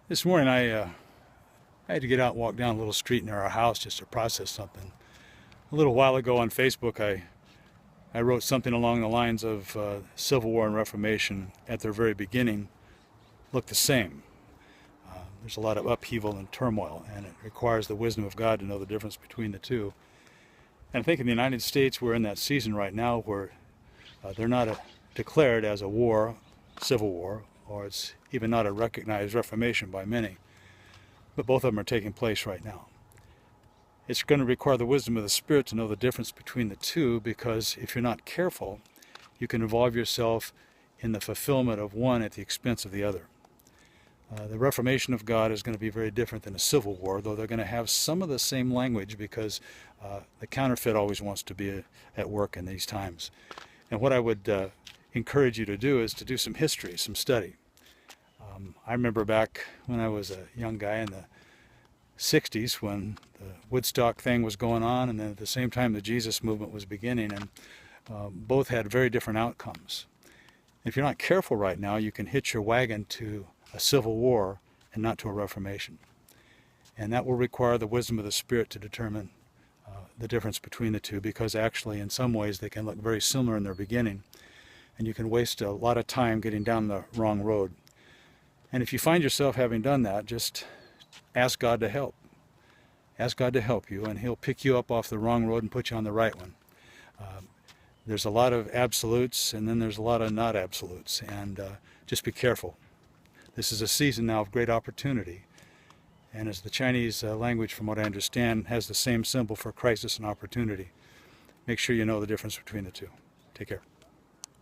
This morning I had to get out and walk down a little street near our house just to process something. A little while ago on Facebook I wrote something along the lines of Civil War and Reformation at their very beginning look the same. There's a lot of upheaval and turmoil, and it requires the wisdom of God to know the difference between the two. And I think in the United States we're in that season right now where they're not declared as a war, civil war, or it's even not a recognized reformation by many. But both of them are taking place right now. It's going to require the wisdom of the Spirit to know the difference between the two, because if you're not careful, you can involve yourself in the fulfillment of one at the expense of the other. The Reformation of God is going to be very different than a civil war, though they're going to have some of the same language, because the counterfeit always wants to be at work in these times. And what I would encourage you to do is to do some history, some study. I remember back when I was a young guy in the 60s when the Woodstock thing was going on, and then at the same time the Jesus movement was beginning, and both had very different outcomes. If you're not careful right now, you can hitch your wagon to a civil war and not to a reformation. And that will require the wisdom of the Spirit to determine the difference between the two, because actually in some ways they can look very similar in their beginning, and you can waste a lot of time getting down the wrong road. And if you find yourself having done that, just ask God to help. Ask God to help you, and He'll pick you up off the wrong road and put you on the right one. There's a lot of absolutes, and then there's a lot of not absolutes, and just be careful. This is a season now of great opportunity, and as the Chinese language, from what I understand, has the same symbol for crisis and opportunity, make sure you know the difference between the two. Take care.